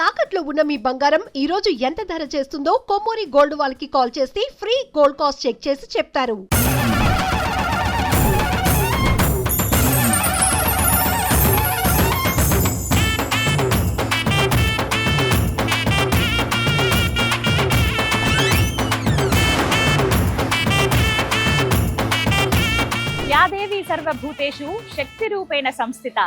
తాకట్లో ఉన్న మీ బంగారం ఈ రోజు ఎంత ధర చేస్తుందో కొమ్మూరి గోల్డ్ వాళ్ళకి కాల్ చేస్తే ఫ్రీ గోల్డ్ కాస్ట్ చెక్ చేసి చెప్తారు. యాదేవి సర్వభూతేషు శక్తి రూపేణ సంస్థిత.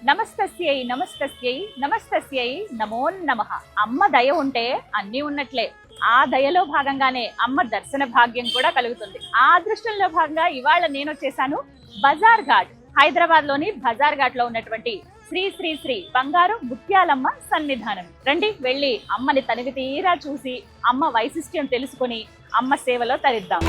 నమస్తస్యై నమస్తస్యై నమస్తస్యై నమో నమః. అమ్మ దయ ఉంటే అన్నీ ఉన్నట్లే. ఆ దయలో భాగంగానే అమ్మ దర్శన భాగ్యం కూడా కలుగుతుంది. ఆ అదృష్టంలో భాగంగా ఇవాళ నేను వచ్చేసాను బజార్ ఘాట్, హైదరాబాద్ లోని బజార్ ఘాట్ లో ఉన్నటువంటి శ్రీ శ్రీ శ్రీ బంగారు ముత్యాలమ్మ సన్నిధానం. రండి వెళ్ళి అమ్మని తనివి తీరా చూసి అమ్మ వైశిష్ట్యం తెలుసుకొని అమ్మ సేవలో తరిద్దాం.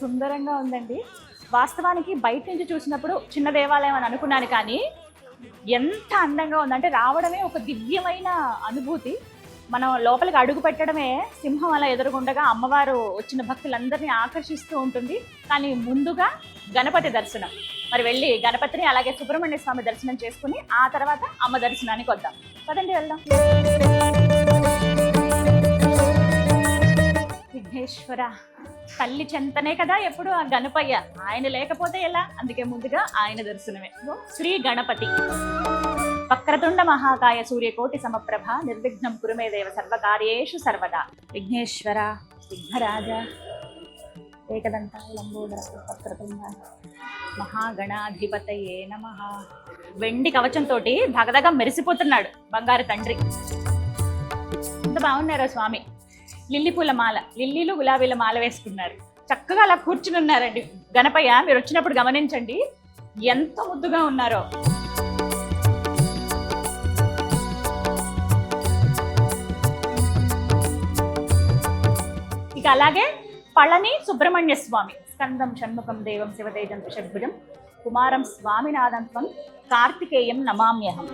సుందరంగా ఉందండి. వాస్తవానికి బయట నుంచి చూసినప్పుడు చిన్న దేవాలయం అని అనుకున్నాను, కానీ ఎంత అందంగా ఉందంటే రావడమే ఒక దివ్యమైన అనుభూతి. మనం లోపలికి అడుగు పెట్టడమే సింహం అలా ఎదురుగుండగా అమ్మవారు వచ్చిన భక్తులందరినీ ఆకర్షిస్తూ ఉంటుంది. కానీ ముందుగా గణపతి దర్శనం. మరి వెళ్ళి గణపతిని అలాగే సుబ్రహ్మణ్య స్వామి దర్శనం చేసుకుని ఆ తర్వాత అమ్మ దర్శనానికి వద్దాం. పదండి వెళ్దాం. విఘ్నేశ్వర తల్లి చెంతనే కదా ఎప్పుడు ఆ గణపయ్య, ఆయన లేకపోతే ఎలా? అందుకే ముందుగా ఆయన దర్శనమే. శ్రీ గణపతి. వక్రతుండ మహాకాయ సూర్యకోటి సమప్రభ నిర్విఘ్నం కురుమే దేవ సర్వకార్యేషు సర్వదా. విఘ్నేశ్వర విఘ్నరాజ ఏకదంత లంబోదర వక్రతుండ మహాగణాధిపతయే నమః. వెండి కవచంతో దగదగ మెరిసిపోతున్నాడు బంగారు తండ్రి. ఎంత బాగున్నారో స్వామి. లిల్లీ పూల మాల, లిల్లీలు గులాబీల మాల వేసుకున్నారు. చక్కగా అలా కూర్చుని ఉన్నారండి గణపయ్య. మీరు వచ్చినప్పుడు గమనించండి ఎంత ముద్దుగా ఉన్నారో. ఇక అలాగే పళని సుబ్రహ్మణ్య స్వామి. స్కందం షణ్ముఖం దేవం శివతేజం షడ్భుజం కుమారం స్వామినాథం త్వం కార్తికేయం నమామ్యహం.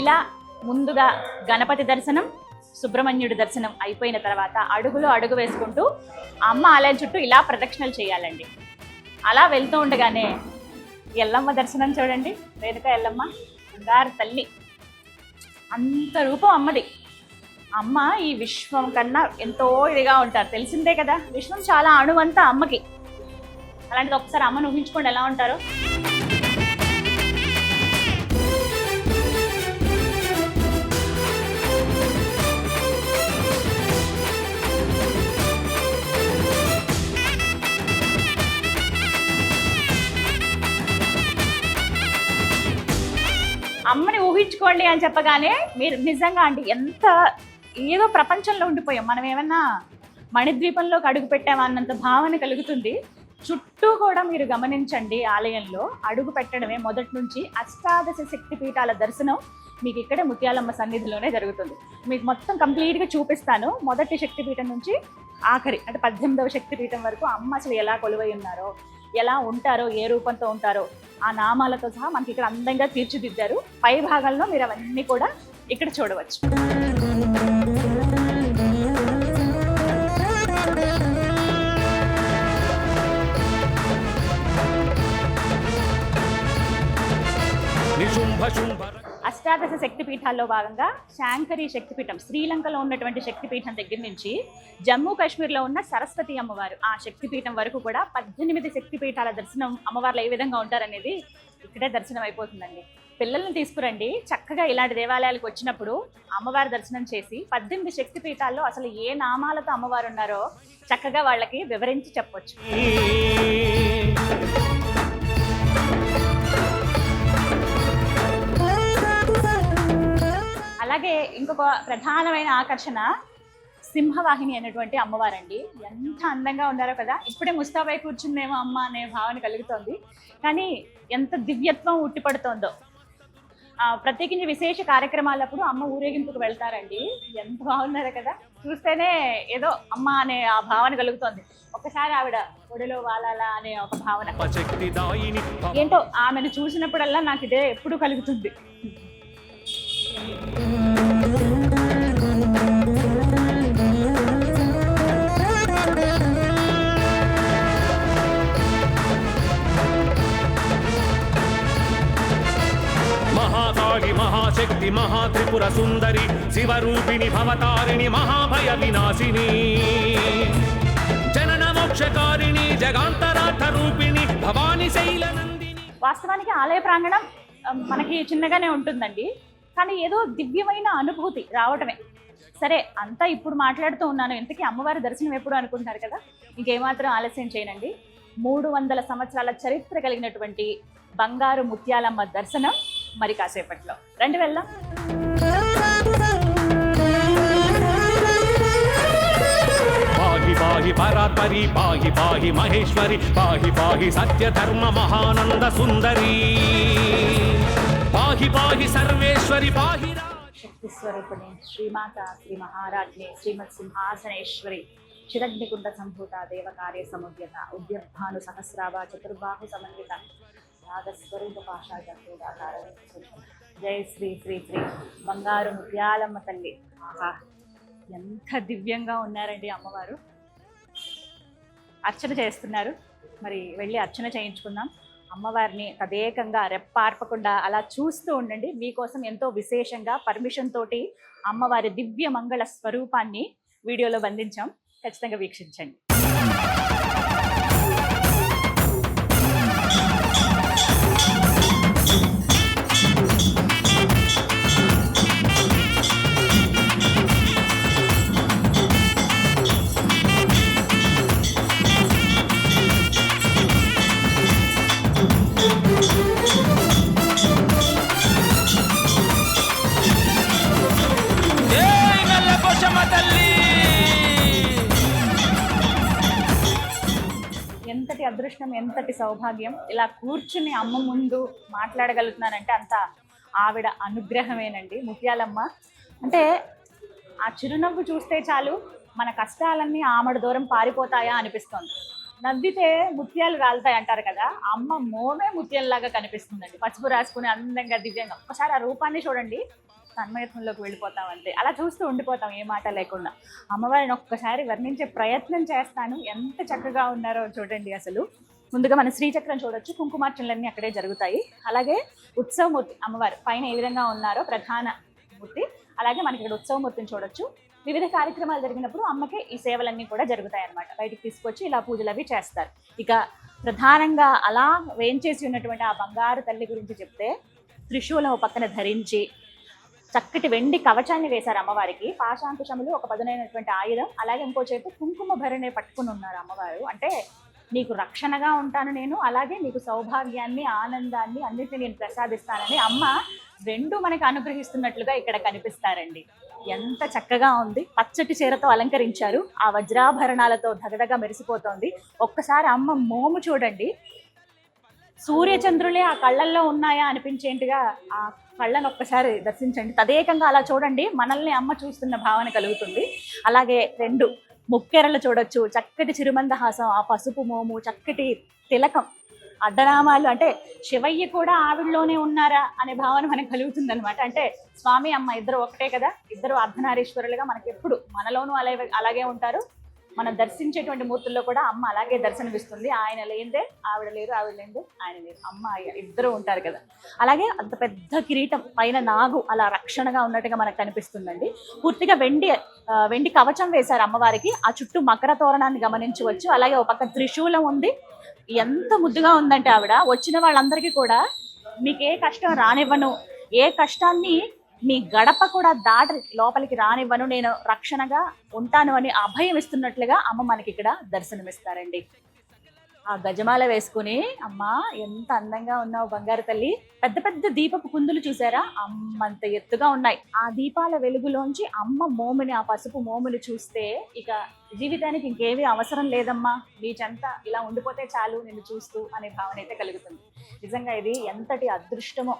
ఇలా ముందుగా గణపతి దర్శనం, సుబ్రహ్మణ్యుడి దర్శనం అయిపోయిన తర్వాత అడుగులో అడుగు వేసుకుంటూ అమ్మ ఆలయం చుట్టూ ఇలా ప్రదక్షిణలు చేయాలండి. అలా వెళ్తూ ఉండగానే ఎల్లమ్మ దర్శనం చూడండి. రేణుక ఎల్లమ్మ బంగారు తల్లి, అంత రూపం అమ్మది. అమ్మ ఈ విశ్వం కన్నా ఎంతో ఇదిగా ఉంటారు, తెలిసిందే కదా. విశ్వం చాలా అణువంతా అమ్మకి. అలాంటిది ఒకసారి అమ్మను ఊహించుకోండి ఎలా ఉంటారో. అమ్మని ఊహించుకోండి అని చెప్పగానే మీరు నిజంగా అంటే ఎంత ఏదో ప్రపంచంలో ఉండిపోయాం. మనం ఏమన్నా మణిద్వీపంలోకి అడుగు పెట్టామన్నంత భావన కలుగుతుంది. చుట్టూ కూడా మీరు గమనించండి, ఆలయంలో అడుగు పెట్టడమే మొదటి నుంచి అష్టాదశ శక్తిపీఠాల దర్శనం మీకు ఇక్కడే ముత్యాలమ్మ సన్నిధిలోనే జరుగుతుంది. మీకు మొత్తం కంప్లీట్గా చూపిస్తాను. మొదటి శక్తిపీఠం నుంచి ఆఖరి అంటే 18వ శక్తిపీఠం వరకు అమ్మ అసలు ఎలా కొలువై ఉన్నారో, ఎలా ఉంటారో, ఏ రూపంతో ఉంటారో ఆ నామాలతో సహా మనకి ఇక్కడ అందంగా తీర్చిదిద్దారు. పై భాగంలో మీరు అవన్నీ కూడా ఇక్కడ చూడవచ్చు. అష్టాదశ శక్తిపీఠాల్లో భాగంగా శాంకరి శక్తిపీఠం, శ్రీలంకలో ఉన్నటువంటి శక్తిపీఠం దగ్గర నుంచి జమ్మూ కాశ్మీర్లో ఉన్న సరస్వతి అమ్మవారు ఆ శక్తిపీఠం వరకు కూడా 18 శక్తిపీఠాల దర్శనం అమ్మవార్లు ఏ విధంగా ఉంటారనేది ఇక్కడే దర్శనం అయిపోతుందండి. పిల్లల్ని తీసుకురండి, చక్కగా ఇలాంటి దేవాలయాలకు వచ్చినప్పుడు అమ్మవారి దర్శనం చేసి 18 శక్తి పీఠాల్లో అసలు ఏ నామాలతో అమ్మవారు ఉన్నారో చక్కగా వాళ్ళకి వివరించి చెప్పొచ్చు. అలాగే ఇంకొక ప్రధానమైన ఆకర్షణ సింహవాహిని అనేటువంటి అమ్మవారండి. ఎంత అందంగా ఉన్నారో కదా. ఇప్పుడే ముస్తాబై కూర్చుందేమో అమ్మ అనే భావన కలుగుతోంది, కానీ ఎంత దివ్యత్వం ఉట్టిపడుతోందో. ప్రత్యేకించి విశేష కార్యక్రమాలప్పుడు అమ్మ ఊరేగింపుకు వెళ్తారండి. ఎంత బాగున్నారో కదా, చూస్తేనే ఏదో అమ్మ అనే ఆ భావన కలుగుతోంది. ఒక్కసారి ఆవిడ ఒడిలో వాలాలా అనే ఒక భావన ఏంటో ఆమెను చూసినప్పుడల్లా నాకు ఇదే ఎప్పుడు కలుగుతుంది. మహాకాళి మహాశక్తి మహాత్రిపుర సుందరి శివరూపిణి భవతారిణి మహాభయ వినాశిని జనన మోక్షకారిణి జగాంతరార్థ రూపిణి భవాని శైలనందిని. వాస్తవానికి ఆలయ ప్రాంగణం మనకి చిన్నగానే ఉంటుందండి, కానీ ఏదో దివ్యమైన అనుభూతి రావటమే. సరే, అంతా ఇప్పుడు మాట్లాడుతూ ఉన్నాను, ఇంతకీ అమ్మవారి దర్శనం ఎప్పుడు అనుకుంటున్నారు కదా. ఇంకేమాత్రం ఆలస్యం చేయనండి. 300 సంవత్సరాల చరిత్ర కలిగినటువంటి బంగారు ముత్యాలమ్మ దర్శనం మరి కాసేపట్లో. రండి వెళ్దాం. పాహి పాహి పరాత్పరి పాహి పాహి మహేశ్వరి పాహి పాహి సత్య ధర్మ మహానంద సుందరి పాహి పాహి సర్వేశ్వరి పాహి శక్తి స్వరూపిణి శ్రీమాత శ్రీ మహారాజ్ఞి శ్రీమత్ సింహాసనేశ్వరి చిరగ్నికుండ సంభూత దేవకార్య సముద్యత ఉద్యభాను సహస్రాభ చతుర్బాహు సమన్విత నాగస్వరూప పాషాచార. జై శ్రీ శ్రీ శ్రీ బంగారు ముత్యాలమ్మ తల్లి. ఆహా, ఎంత దివ్యంగా ఉన్నారండి అమ్మవారు. అర్చన చేస్తున్నారు, మరి వెళ్ళి అర్చన చేయించుకుందాం. అమ్మవారిని తదేకంగా రెప్పార్పకుండా అలా చూస్తూ ఉండండి. మీకోసం ఎంతో విశేషంగా పర్మిషన్ తోటి అమ్మవారి దివ్య మంగళ స్వరూపాన్ని వీడియోలో బంధించాం, ఖచ్చితంగా వీక్షించండి. ఎంతటి అదృష్టం, ఎంతటి సౌభాగ్యం, ఇలా కూర్చుని అమ్మ ముందు మాట్లాడగలుగుతున్నానంటే అంత ఆవిడ అనుగ్రహమేనండి. ముత్యాలమ్మ అంటే ఆ చిరునవ్వు చూస్తే చాలు మన కష్టాలన్నీ ఆమడ దూరం పారిపోతాయా అనిపిస్తుంది. నవ్వితే ముత్యాలు రాలుతాయి అంటారు కదా, అమ్మ మోమే ముత్యంలాగా కనిపిస్తుందండి. పసుపు రాసుకుని అందంగా దివ్యంగా. ఒకసారి ఆ రూపాన్ని చూడండి, తన్మయత్వంలోకి వెళ్ళిపోతాం. అంతే, అలా చూస్తూ ఉండిపోతాం ఏ మాట లేకుండా. అమ్మవారిని ఒక్కసారి వర్ణించే ప్రయత్నం చేస్తాను. ఎంత చక్కగా ఉన్నారో చూడండి. అసలు ముందుగా మన శ్రీచక్రం చూడొచ్చు, కుంకుమార్చనలన్నీ అక్కడే జరుగుతాయి. అలాగే ఉత్సవమూర్తి అమ్మవారు పైన ఏ విధంగా ఉన్నారో ప్రధాన మూర్తి, అలాగే మనకి ఇక్కడ ఉత్సవమూర్తిని చూడొచ్చు. వివిధ కార్యక్రమాలు జరిగినప్పుడు అమ్మకి ఈ సేవలన్నీ కూడా జరుగుతాయి అన్నమాట. బయటికి తీసుకొచ్చి ఇలా పూజలు అవి చేస్తారు. ఇక ప్రధానంగా అలా వేంచేసి ఉన్నటువంటి ఆ బంగారు తల్లి గురించి చెప్తే, త్రిశూలం పక్కన ధరించి చక్కటి వెండి కవచాన్ని వేశారు అమ్మవారికి. పాశాంకుశములు ఒక పదునైనటువంటి ఆయుధం, అలాగే ఇంకో చేతి కుంకుమ భరణి పట్టుకుని ఉన్నారు అమ్మవారు. అంటే నీకు రక్షణగా ఉంటాను నేను, అలాగే నీకు సౌభాగ్యాన్ని ఆనందాన్ని అన్నిటిని నేను ప్రసాదిస్తానని అమ్మ రెండు మనకు అనుగ్రహిస్తున్నట్లుగా ఇక్కడ కనిపిస్తారండి. ఎంత చక్కగా ఉంది. పచ్చటి చీరతో అలంకరించారు, ఆ వజ్రాభరణాలతో దగదగా మెరిసిపోతోంది. ఒక్కసారి అమ్మ మోము చూడండి, సూర్యచంద్రులే ఆ కళ్ళల్లో ఉన్నాయా అనిపించేంటిగా ఆ కళ్ళను ఒక్కసారి దర్శించండి. తదేకంగా అలా చూడండి, మనల్ని అమ్మ చూస్తున్న భావన కలుగుతుంది. అలాగే రెండు ముక్కెరలు చూడొచ్చు, చక్కటి చిరుమందహాసం, ఆ పసుపు మోము, చక్కటి తిలకం, అడ్డనామాలు. అంటే శివయ్య కూడా ఆవిడలోనే ఉన్నారా అనే భావన మనకు కలుగుతుంది అనమాట. అంటే స్వామి అమ్మ ఇద్దరు ఒకటే కదా, ఇద్దరు అర్ధనారీశ్వరులుగా మనకి ఎప్పుడు మనలోనూ అలాగే ఉంటారు. మనం దర్శించేటువంటి మూర్తుల్లో కూడా అమ్మ అలాగే దర్శనమిస్తుంది. ఆయన లేదే ఆవిడ లేరు, ఆవిడ లేదే ఆయన లేరు, అమ్మ ఇద్దరు ఉంటారు కదా. అలాగే అంత పెద్ద కిరీటం పైన నాగు అలా రక్షణగా ఉన్నట్టుగా మనకు కనిపిస్తుందండి. పూర్తిగా వెండి కవచం వేశారు అమ్మవారికి. ఆ చుట్టూ మకర తోరణాన్ని గమనించవచ్చు. అలాగే ఒక పక్క త్రిశూలం ఉంది. ఎంత ముద్దుగా ఉందంటే ఆవిడ వచ్చిన వాళ్ళందరికీ కూడా మీకు ఏ కష్టం రానివ్వను, ఏ కష్టాన్ని మీ గడప కూడా దాటి లోపలికి రానివ్వను, నేను రక్షణగా ఉంటాను అని అభయం ఇస్తున్నట్లుగా అమ్మ మనకి ఇక్కడ దర్శనమిస్తారండి. ఆ గజమాల వేసుకుని, అమ్మా ఎంత అందంగా ఉన్నావు బంగారు తల్లి, పెద్ద పెద్ద దీపపు కుందులు చూసారా, అమ్మంత ఎత్తుగా ఉన్నాయి. ఆ దీపాల వెలుగులోంచి అమ్మ మోముని, ఆ పసుపు మోముని చూస్తే ఇక జీవితానికి ఇంకేమీ అవసరం లేదమ్మా, నీ చెంత ఇలా ఉండిపోతే చాలు నిన్ను చూస్తూ అనే భావన అయితే కలుగుతుంది. నిజంగా ఇది ఎంతటి అదృష్టమో.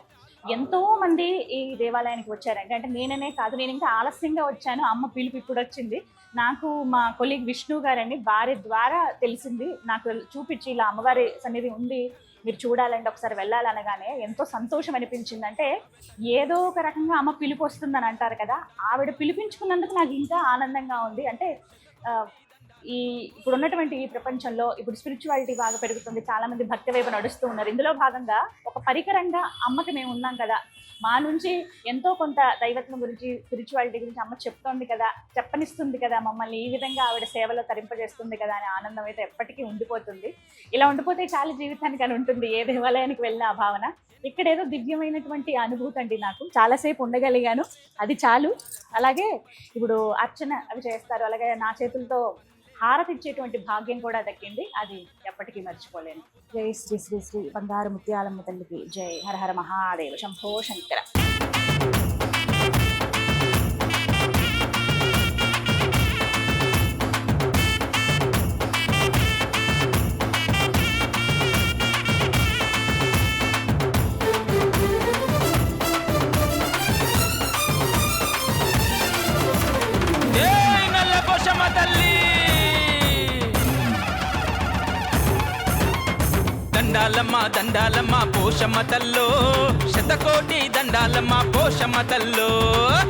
ఎంతో మంది ఈ దేవాలయానికి వచ్చారంటే, అంటే నేననే కాదు, నేను ఇంకా ఆలస్యంగా వచ్చాను, అమ్మ పిలుపు ఇప్పుడు వచ్చింది. నాకు మా కొలీగ్ విష్ణు గారండి, వారి ద్వారా తెలిసింది, నాకు చూపించి ఇలా అమ్మవారి సన్నిధి ఉంది, మీరు చూడాలంటే ఒకసారి వెళ్ళాలనగానే ఎంతో సంతోషం అనిపించింది. అంటే ఏదో ఒక రకంగా అమ్మ పిలుపు వస్తుందని అంటారు కదా, ఆవిడ పిలిపించుకున్నందుకు నాకు ఇంకా ఆనందంగా ఉంది. అంటే ఈ ఇప్పుడు ఉన్నటువంటి ఈ ప్రపంచంలో ఇప్పుడు స్పిరిచువాలిటీ బాగా పెరుగుతుంది, చాలా మంది భక్తి వైపు నడుస్తూ ఉన్నారు. ఇందులో భాగంగా ఒక పరికరంగా అమ్మకి మేము ఉన్నాం కదా, మా నుంచి ఎంతో కొంత దైవత్వం గురించి, స్పిరిచువాలిటీ గురించి అమ్మ చెప్తోంది కదా, చెప్పనిస్తుంది కదా, మమ్మల్ని ఈ విధంగా ఆవిడ సేవలో తరింపజేస్తుంది కదా అనే ఆనందం అయితే ఎప్పటికీ ఉండిపోతుంది. ఇలా ఉండిపోతే చాలా జీవితానికి అని ఉంటుంది, ఏ దేవాలయానికి వెళ్ళిన ఆ భావన. ఇక్కడ ఏదో దివ్యమైనటువంటి అనుభూతి అండి, నాకు చాలాసేపు ఉండగలిగాను, అది చాలు. అలాగే ఇప్పుడు అర్చన అవి చేస్తారు, అలాగే నా చేతులతో హారతి ఇచ్చేటువంటి భాగ్యం కూడా దక్కింది, అది ఎప్పటికీ మర్చిపోలేను. జై శ్రీ శ్రీ శ్రీ బంగారు ముత్యాలమ్మ తల్లికి జై. హర హర మహాదేవ శంభో శంకర. దండాలమ్మ దండాలమ్మ పోషమ్మ తల్లో, శతకోటి దండాలమ్మ పోషమ్మ తల్లో,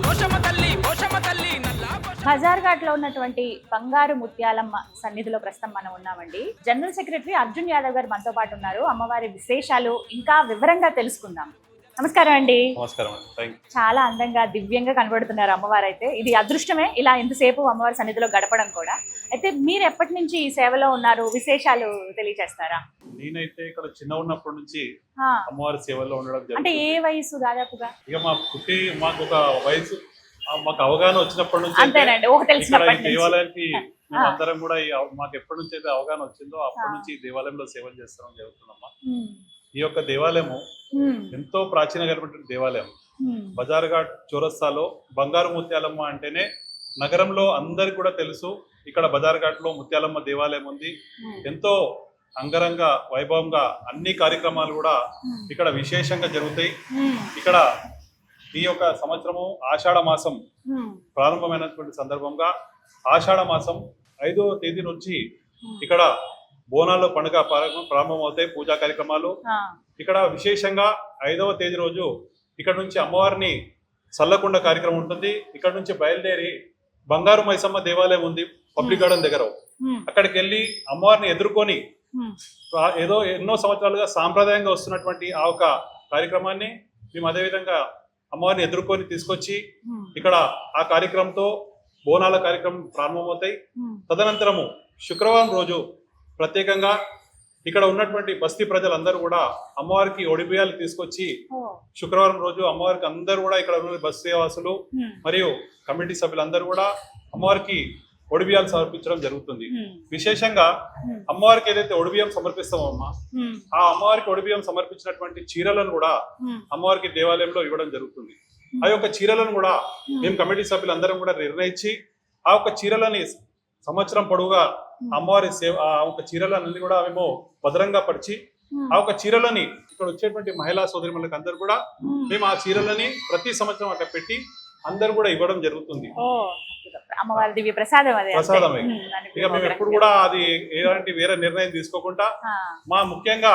పోషమ్మ తల్లి పోషమ్మ తల్లి నల్లా. బజార్ ఘాట్ లో ఉన్నటువంటి బంగారు ముత్యాలమ్మ సన్నిధిలో ప్రస్తుతం మనం ఉన్నామండి. జనరల్ సెక్రటరీ అర్జున్ యాదవ్ గారు మనతో పాటు ఉన్నారు. అమ్మవారి విశేషాలు ఇంకా వివరంగా తెలుసుకుందాం. నమస్కారం అండి. నమస్కారం. చాలా అందంగా దివ్యంగా కనబడుతున్నారు అమ్మవారు. అయితే ఇది అదృష్టమే, ఇలా ఎంతసేపు అమ్మవారి సన్నిధిలో గడపడం కూడా. అయితే మీరు ఎప్పటి నుంచి ఈ సేవలో ఉన్నారు, విశేషాలు తెలియజేస్తారా? నేనైతే ఇక్కడ చిన్న ఉన్నప్పటి నుంచి అమ్మవారి సేవలో ఉండడం జరుగుతుంది. అంటే ఏ వయసు దాదాపుగా? ఇక మాకు ఒక వయసు, మాకు అవగాహన వచ్చినప్పటి నుంచి అంతేనండి, తెలిసినప్పటి నుంచి దేవాలయానికి మేమందరం కూడా మాకు ఎప్పటి నుంచి అయితే అవగాహన వచ్చిందో అప్పటి నుంచి ఈ దేవాలయంలో సేవలు చేస్తాం జరుగుతుందమ్మా. ఈ యొక్క దేవాలయము ఎంతో ప్రాచీనమైనటువంటి దేవాలయం. బజార్ ఘాట్ చౌరస్తాలో బంగారు ముత్యాలమ్మ అంటేనే నగరంలో అందరికి కూడా తెలుసు. ఇక్కడ బజార్ ఘాట్ లో ముత్యాలమ్మ దేవాలయం ఉంది. ఎంతో అంగరంగ వైభవంగా అన్ని కార్యక్రమాలు కూడా ఇక్కడ విశేషంగా జరుగుతాయి. ఇక్కడ ఈ యొక్క సంవత్సరము ఆషాఢ మాసం ప్రారంభమైనటువంటి సందర్భంగా ఆషాఢ మాసం 5వ తేదీ నుంచి ఇక్కడ బోనాల్లో పండుగ ప్రారంభమవుతాయి, పూజా కార్యక్రమాలు. ఇక్కడ విశేషంగా 5వ తేదీ రోజు ఇక్కడ నుంచి అమ్మవారిని చల్లకుండ కార్యక్రమం ఉంటుంది. ఇక్కడ నుంచి బయలుదేరి బంగారు మైసమ్మ దేవాలయం ఉంది పబ్లిక్ గార్డెన్ దగ్గర, అక్కడికి వెళ్ళి అమ్మవారిని ఎదుర్కొని ఏదో ఎన్నో సంవత్సరాలుగా సాంప్రదాయంగా వస్తున్నటువంటి ఆ ఒక కార్యక్రమాన్ని మేము అదేవిధంగా అమ్మవారిని ఎదుర్కొని తీసుకొచ్చి ఇక్కడ ఆ కార్యక్రమంతో బోనాల కార్యక్రమం ప్రారంభమవుతాయి. తదనంతరము శుక్రవారం రోజు ప్రత్యేకంగా ఇక్కడ ఉన్నటువంటి బస్తీ ప్రజలందరూ కూడా అమ్మవారికి ఒడిబియ్యాలు తీసుకొచ్చి శుక్రవారం రోజు అమ్మవారికి అందరూ కూడా ఇక్కడ ఉన్న బస్తీ వాసులు మరియు కమిటీ సభ్యులందరూ కూడా అమ్మవారికి ఒడిబియ్యాలు సమర్పించడం జరుగుతుంది. విశేషంగా అమ్మవారికి ఏదైతే ఒడిబియ్యం సమర్పిస్తామో ఆ అమ్మవారికి ఒడిబియ్యం సమర్పించినటువంటి చీరలను కూడా అమ్మవారికి దేవాలయంలో ఇవ్వడం జరుగుతుంది. ఆ యొక్క చీరలను కూడా మేము కమిటీ సభ్యులందరం కూడా నిర్ణయించి ఆ యొక్క చీరలని సంవత్సరం పొడవుగా అమ్మవారి సేవ ఆ ఒక చీరలన్నీ కూడా మేము భద్రంగా పరిచి ఆ ఒక చీరలని ఇక్కడ వచ్చేటువంటి మహిళా సోదరిమణులకు అందరూ కూడా మేము ఆ చీరలని ప్రతి సంవత్సరం అక్కడ పెట్టి అందరు కూడా ఇవ్వడం జరుగుతుంది. అమ్మవారి దివ్య ప్రసాదమే. ఇక మేము ఎప్పుడు కూడా అది ఎలాంటి వేరే నిర్ణయం తీసుకోకుండా ముఖ్యంగా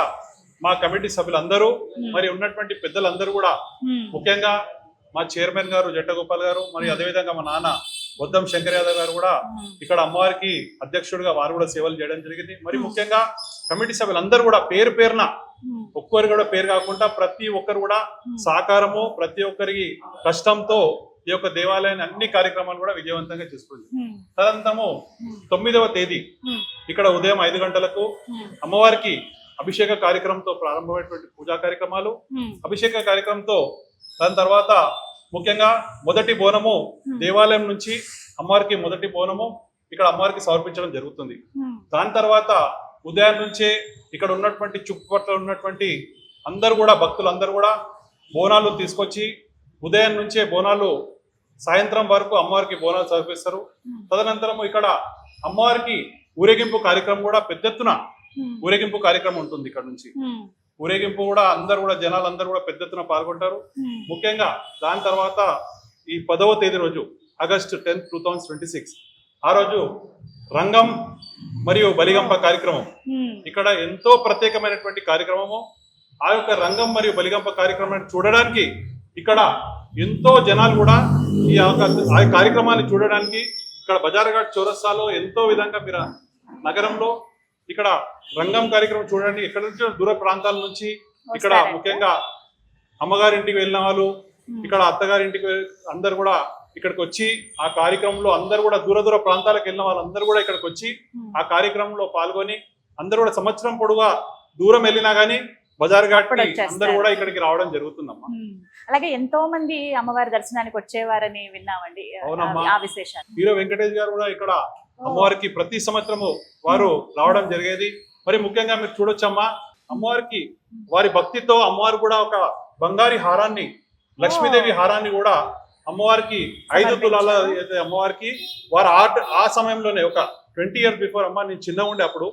మా కమిటీ సభ్యులందరూ మరి ఉన్నటువంటి పెద్దలందరూ కూడా ముఖ్యంగా మా చైర్మన్ గారు జట్టగోపాల్ గారు మరి అదేవిధంగా మా నాన్న బొద్దం శంకర్ యాదవ్ గారు కూడా ఇక్కడ అమ్మవారికి అధ్యక్షుడిగా వారు కూడా సేవలు చేయడం జరిగింది. మరి ముఖ్యంగా కమిటీ సభ్యులందరూ కూడా పేరు పేరున ఒక్కరు కూడా పేరు కాకుండా ప్రతి ఒక్కరు కూడా సహకారము ప్రతి ఒక్కరికి కష్టంతో ఈ యొక్క దేవాలయాన్ని అన్ని కార్యక్రమాలు కూడా విజయవంతంగా చేసుకుంది. తదంతము 9వ తేదీ ఇక్కడ ఉదయం 5 గంటలకు అమ్మవారికి అభిషేక కార్యక్రమంతో ప్రారంభమైనటువంటి పూజా కార్యక్రమాలు, అభిషేక కార్యక్రమంతో దాని తర్వాత ముఖ్యంగా మొదటి బోనము దేవాలయం నుంచి అమ్మవారికి మొదటి బోనము ఇక్కడ అమ్మవారికి సమర్పించడం జరుగుతుంది. దాని తర్వాత ఉదయం నుంచే ఇక్కడ ఉన్నటువంటి చుట్టుపక్కల ఉన్నటువంటి అందరూ కూడా భక్తులందరూ కూడా బోనాలు తీసుకొచ్చి ఉదయం నుంచే బోనాలు సాయంత్రం వరకు అమ్మవారికి బోనాలు సమర్పిస్తారు. తదనంతరం ఇక్కడ అమ్మవారికి ఊరేగింపు కార్యక్రమం కూడా పెద్ద ఎత్తున ఊరేగింపు కార్యక్రమం ఉంటుంది. ఇక్కడ నుంచి ఊరేగింపు కూడా జనాలందరూ కూడా పెద్ద ఎత్తున పాల్గొంటారు. ముఖ్యంగా దాని తర్వాత ఈ 10వ తేదీ రోజు ఆగస్టు 10, 2026 ఆ రోజు రంగం మరియు బలిగంప కార్యక్రమం ఇక్కడ ఎంతో ప్రత్యేకమైనటువంటి కార్యక్రమము. ఆ యొక్క రంగం మరియు బలిగంప కార్యక్రమాన్ని చూడడానికి ఇక్కడ ఎంతో జనాలు కూడా ఆ కార్యక్రమాన్ని చూడడానికి ఇక్కడ బజార్ఘాట్ చౌరస్తాలో ఎంతో విధంగా మీరు నగరంలో ఇక్కడ రంగం కార్యక్రమం చూడడానికి ఎక్కడ నుంచి దూర ప్రాంతాల నుంచి ఇక్కడ ముఖ్యంగా అమ్మగారింటికి వెళ్ళిన వాళ్ళు, ఇక్కడ అత్తగారింటికి అందరు కూడా ఇక్కడికి వచ్చి ఆ కార్యక్రమంలో అందరు కూడా దూర ప్రాంతాలకు వెళ్ళిన వాళ్ళందరూ కూడా ఇక్కడికి వచ్చి ఆ కార్యక్రమంలో పాల్గొని అందరు కూడా సంవత్సరం పొడుగా దూరం వెళ్ళినా గానీ బజార్ఘాట్ అందరూ కూడా ఇక్కడికి రావడం జరుగుతుందమ్మా. అలాగే ఎంతో మంది అమ్మవారి దర్శనానికి వచ్చేవారని విన్నామండి. ఆ విశేషాలు హీరో వెంకటేష్ గారు కూడా ఇక్కడ అమ్మవారికి ప్రతి సంవత్సరము వారు రావడం జరిగేది. మరి ముఖ్యంగా మీరు చూడొచ్చమ్మా, అమ్మవారికి వారి భక్తితో అమ్మవారు కూడా ఒక బంగారి హారాన్ని, లక్ష్మీదేవి హారాన్ని కూడా అమ్మవారికి 5 తులాల అమ్మవారికి వారు ఆ సమయంలోనే ఒక 20 years బిఫోర్ అమ్మ నేను చిన్నగా ఉండే అప్పుడు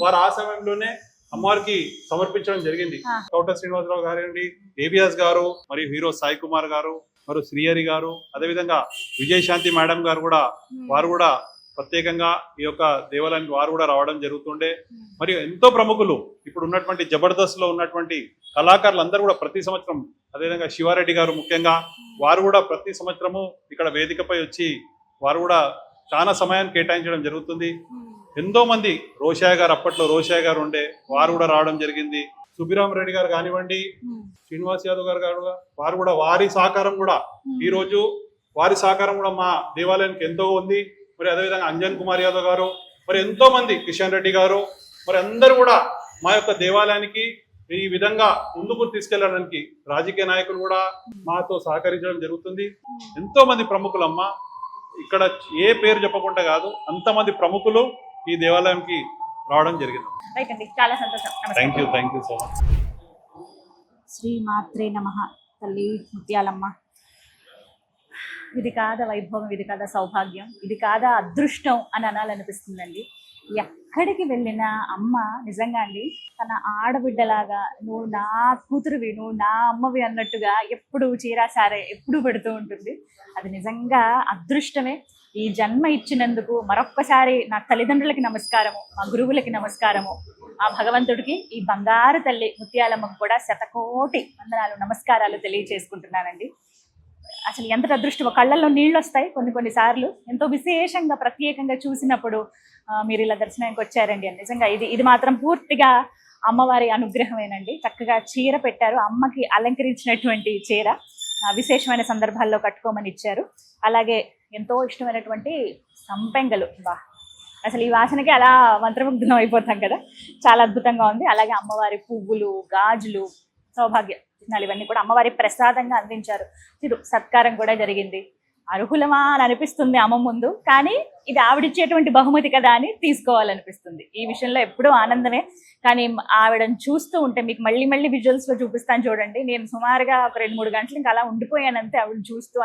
వారు ఆ సమయంలోనే అమ్మవారికి సమర్పించడం జరిగింది. కోట శ్రీనివాసరావు గారండి, ఏవిఎస్ గారు, మరియు హీరో సాయి కుమార్ గారు, మరియు శ్రీహరి గారు, అదేవిధంగా విజయశాంతి మేడం గారు కూడా వారు కూడా ప్రత్యేకంగా ఈ యొక్క దేవాలయానికి వారు కూడా రావడం జరుగుతుండే. మరియు ఎంతో ప్రముఖులు ఇప్పుడు ఉన్నటువంటి జబర్దస్త్ లో ఉన్నటువంటి కళాకారులు అందరూ కూడా ప్రతి సంవత్సరం, అదేవిధంగా శివారెడ్డి గారు ముఖ్యంగా వారు కూడా ప్రతి సంవత్సరము ఇక్కడ వేదికపై వచ్చి వారు కూడా చాలా సమయాన్ని కేటాయించడం జరుగుతుంది. ఎంతో మంది రోషయ్య గారు, అప్పట్లో రోషయ్య గారు ఉండే వారు కూడా రావడం జరిగింది. సుబ్బిరామరెడ్డి గారు కానివ్వండి, శ్రీనివాస్ యాదవ్ గారు వారు కూడా వారి సహకారం కూడా ఈ రోజు వారి సహకారం కూడా మా దేవాలయానికి ఎంతో ఉంది. మరి అదేవిధంగా అంజన్ కుమార్ యాదవ్ గారు, మరి ఎంతో మంది కిషన్ రెడ్డి గారు, మరి అందరూ కూడా మా యొక్క దేవాలయానికి ఈ విధంగా ముందుకు తీసుకెళ్లడానికి రాజకీయ నాయకులు కూడా మాతో సహకరించడం జరుగుతుంది. ఎంతో మంది ప్రముఖులమ్మ, ఇక్కడ ఏ పేరు చెప్పకుండా కాదు, అంతమంది ప్రముఖులు ఈ దేవాలయంకి రావడం జరిగింది. చాలా సంతోషం. Thank you so much. శ్రీ మాత్రే నమః. తల్లి ముత్యాలమ్మ, ఇది కాదా వైభవం, ఇది కాదా సౌభాగ్యం, ఇది కాదా అదృష్టం అని అనాలనిపిస్తుందండి. ఎక్కడికి వెళ్ళినా అమ్మ నిజంగా అండి తన ఆడబిడ్డలాగా, నువ్వు నా కూతురువి, నువ్వు నా అమ్మవి అన్నట్టుగా ఎప్పుడు చీరాసారే ఎప్పుడు పెడుతూ ఉంటుంది. అది నిజంగా అదృష్టమే. ఈ జన్మ ఇచ్చినందుకు మరొక్కసారి నా తల్లిదండ్రులకి నమస్కారము, మా గురువులకి నమస్కారము, ఆ భగవంతుడికి, ఈ బంగారు తల్లి ముత్యాలమ్మకు కూడా 100,000,000 వందనాలు, నమస్కారాలు తెలియచేసుకుంటున్నానండి. అసలు ఎంత అదృష్టమో, కళ్ళల్లో నీళ్ళు వస్తాయి కొన్నిసార్లు. ఎంతో విశేషంగా ప్రత్యేకంగా చూసినప్పుడు మీరు ఇలా దర్శనానికి వచ్చారండి అని. నిజంగా ఇది మాత్రం పూర్తిగా అమ్మవారి అనుగ్రహమేనండి. చక్కగా చీర పెట్టారు, అమ్మకి అలంకరించినటువంటి చీర విశేషమైన సందర్భాల్లో కట్టుకోమని ఇచ్చారు. అలాగే ఎంతో ఇష్టమైనటువంటి సంపెంగలు, అసలు ఈ వాసనకి అలా మంత్రముగ్ధం అయిపోతాం కదా, చాలా అద్భుతంగా ఉంది. అలాగే అమ్మవారి పువ్వులు, గాజులు, సౌభాగ్య చిహ్నాలు ఇవన్నీ కూడా అమ్మవారి ప్రసాదంగా అందించారు. సత్కారం కూడా జరిగింది. అర్హులమా అని అనిపిస్తుంది అమ్మ ముందు, కానీ ఇది ఆవిడిచ్చేటువంటి బహుమతి కదా అని తీసుకోవాలనిపిస్తుంది. ఈ విషయంలో ఎప్పుడూ ఆనందమే. కానీ ఆవిడని చూస్తూ ఉంటే మీకు మళ్ళీ విజువల్స్ లో చూపిస్తాను చూడండి. నేను సుమారుగా ఒక 2-3 గంటలు ఇంకా అలా ఉండిపోయానంతే ఆవిడ చూస్తూ.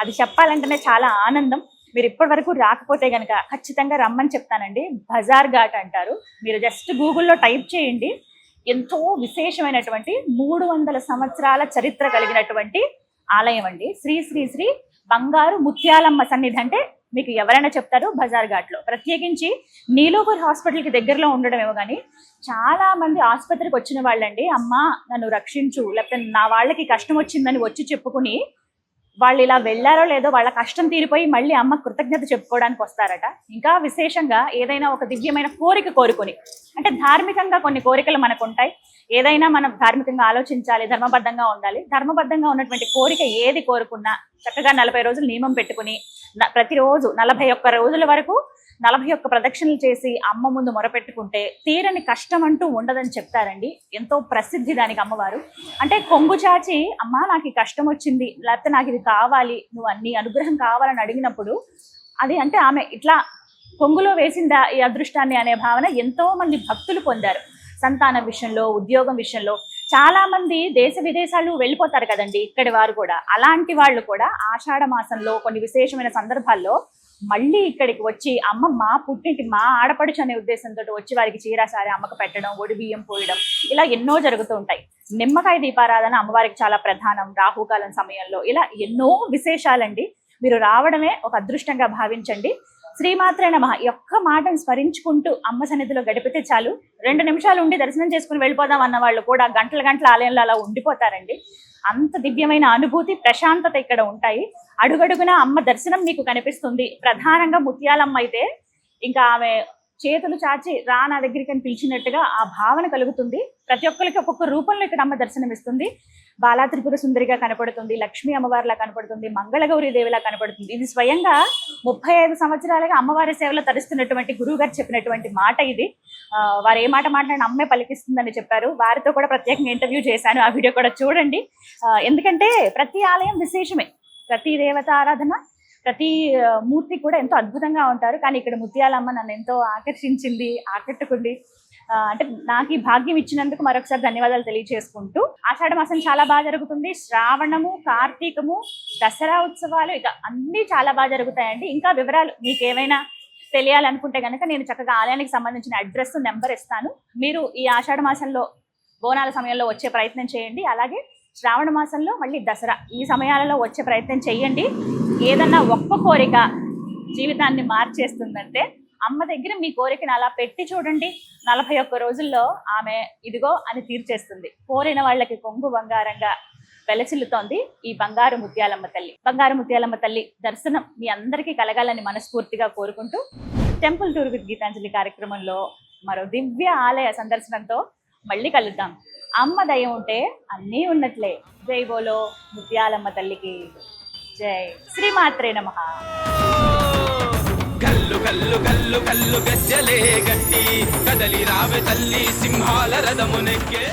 అది చెప్పాలంటేనే చాలా ఆనందం. మీరు ఇప్పటి వరకు రాకపోతే కనుక ఖచ్చితంగా రమ్మని చెప్తానండి. బజార్ఘాట్ అంటారు, మీరు జస్ట్ గూగుల్లో టైప్ చేయండి. ఎంతో విశేషమైనటువంటి 300 సంవత్సరాల చరిత్ర కలిగినటువంటి ఆలయం అండి. శ్రీ శ్రీ శ్రీ బంగారు ముత్యాలమ్మ సన్నిధి అంటే మీకు ఎవరైనా చెప్తారు బజార్ఘాట్లో. ప్రత్యేకించి నీలోఫర్ హాస్పిటల్కి దగ్గరలో ఉండడమేమో కానీ చాలా మంది ఆసుపత్రికి వచ్చిన వాళ్ళండి, అమ్మ నన్ను రక్షించు, లేకపోతే నా వాళ్ళకి కష్టం వచ్చిందని వచ్చి చెప్పుకుని వాళ్ళు ఇలా వెళ్ళారో లేదో వాళ్ళ కష్టం తీరిపోయి మళ్ళీ అమ్మ కృతజ్ఞత చెప్పుకోవడానికి వస్తారట. ఇంకా విశేషంగా ఏదైనా ఒక దివ్యమైన కోరిక కోరుకుని, అంటే ధార్మికంగా కొన్ని కోరికలు మనకు ఉంటాయి. ఏదైనా మనం ధార్మికంగా ఆలోచించాలి, ధర్మబద్ధంగా ఉండాలి. ధర్మబద్ధంగా ఉన్నటువంటి కోరిక ఏది కోరుకున్నా చక్కగా 40 రోజులు నియమం పెట్టుకుని ప్రతిరోజు 41 రోజుల వరకు 41 ప్రదక్షిణలు చేసి అమ్మ ముందు మొరపెట్టుకుంటే తీరని కష్టం అంటూ ఉండదని చెప్తారండి. ఎంతో ప్రసిద్ధి దానికి అమ్మవారు. అంటే కొంగు చాచి అమ్మ నాకు ఈ కష్టం వచ్చింది, లేకపోతే నాకు ఇది కావాలి, నువ్వు అన్ని అనుగ్రహం కావాలని అడిగినప్పుడు అది అంటే ఆమె ఇట్లా కొంగులో వేసిందా ఈ అదృష్టాన్ని అనే భావన ఎంతో మంది భక్తులు పొందారు. సంతానం విషయంలో, ఉద్యోగం విషయంలో చాలా మంది దేశ విదేశాలు వెళ్ళిపోతారు కదండి ఇక్కడి వారు కూడా. అలాంటి వాళ్ళు కూడా ఆషాఢ మాసంలో కొన్ని విశేషమైన సందర్భాల్లో మళ్ళీ ఇక్కడికి వచ్చి అమ్మ మా పుట్టింటి మా ఆడపడుచు అనే ఉద్దేశంతో వచ్చి వారికి చీరాసారి అమ్మకు పెట్టడం, ఒడి బియ్యం పోయడం, ఇలా ఎన్నో జరుగుతూ ఉంటాయి. నిమ్మకాయ దీపారాధన అమ్మవారికి చాలా ప్రధానం రాహుకాలం సమయంలో. ఇలా ఎన్నో విశేషాలండి. మీరు రావడమే ఒక అదృష్టంగా భావించండి. శ్రీమాత్రే నమః ఈ ఒక్క మాటను స్మరించుకుంటూ అమ్మ సన్నిధిలో గడిపితే చాలు. 2 నిమిషాలు ఉండి దర్శనం చేసుకుని వెళ్ళిపోదాం అన్న వాళ్ళు కూడా గంటల ఆలయంలో అలా ఉండిపోతారండి. అంత దివ్యమైన అనుభూతి, ప్రశాంతత ఇక్కడ ఉంటాయి. అడుగడుగునా అమ్మ దర్శనం మీకు కనిపిస్తుంది. ప్రధానంగా ముత్యాలమ్మ అయితే ఇంకా ఆమె చేతులు చాచి రా నా దగ్గరికి అని పిలిచినట్టుగా ఆ భావన కలుగుతుంది. ప్రతి ఒక్కరికి ఒక్కొక్క రూపంలో ఇక్కడ అమ్మ దర్శనం ఇస్తుంది. బాలా త్రిపుర సుందరిగా కనపడుతుంది, లక్ష్మీ అమ్మవారిలా కనపడుతుంది, మంగళగౌరి దేవిలా కనపడుతుంది. ఇది స్వయంగా 35 సంవత్సరాలుగా అమ్మవారి సేవలో తరిస్తున్నటువంటి గురువు గారు చెప్పినటువంటి మాట ఇది. వారు ఏ మాట మాట్లాడిన అమ్మే పలికిస్తుందని చెప్పారు. వారితో కూడా ప్రత్యేకంగా ఇంటర్వ్యూ చేశాను, ఆ వీడియో కూడా చూడండి. ఎందుకంటే ప్రతి ఆలయం విశేషమే, ప్రతి దేవత ఆరాధన, ప్రతి మూర్తి కూడా ఎంతో అద్భుతంగా ఉంటారు. కానీ ఇక్కడ ముత్యాలమ్మ నన్ను ఎంతో ఆకర్షించింది, ఆకట్టుకుంది. అంటే నాకు ఈ భాగ్యం ఇచ్చినందుకు మరొకసారి ధన్యవాదాలు తెలియజేసుకుంటూ, ఆషాఢ మాసం చాలా బాగా జరుగుతుంది. శ్రావణము, కార్తీకము, దసరా ఉత్సవాలు ఇక అన్నీ చాలా బాగా జరుగుతాయండి. ఇంకా వివరాలు మీకు ఏమైనా తెలియాలనుకుంటే కనుక నేను చక్కగా ఆలయానికి సంబంధించిన అడ్రస్, నెంబర్ ఇస్తాను. మీరు ఈ ఆషాఢ మాసంలో బోనాల సమయంలో వచ్చే ప్రయత్నం చేయండి. అలాగే శ్రావణ మాసంలో మళ్ళీ దసరా ఈ సమయాలలో వచ్చే ప్రయత్నం చేయండి. ఏదన్నా ఒక్క కోరిక జీవితాన్ని మార్చేస్తుందంటే అమ్మ దగ్గర మీ కోరికను అలా పెట్టి చూడండి. 41 రోజుల్లో ఆమె ఇదిగో అని తీర్చేస్తుంది. కోరిన వాళ్ళకి కొంగు బంగారంగా వెలసిల్లుతోంది ఈ బంగారు ముత్యాలమ్మ తల్లి. బంగారు ముత్యాలమ్మ తల్లి దర్శనం మీ అందరికీ కలగాలని మనస్ఫూర్తిగా కోరుకుంటూ, టెంపుల్ టూర్ విత్ గీతాంజలి కార్యక్రమంలో మరో దివ్య ఆలయ సందర్శనంతో మళ్ళీ కలుద్దాం. అమ్మ దయ ఉంటే అన్నీ ఉన్నట్లే. జై బోలో ముత్యాలమ్మ తల్లికి జై. శ్రీమాత్రే నమః. గల్లు గల్లు గల్లు గల్లు గజ్జలే గట్టి కదలి రావె తల్లి సింహాల రథమునెక్కే.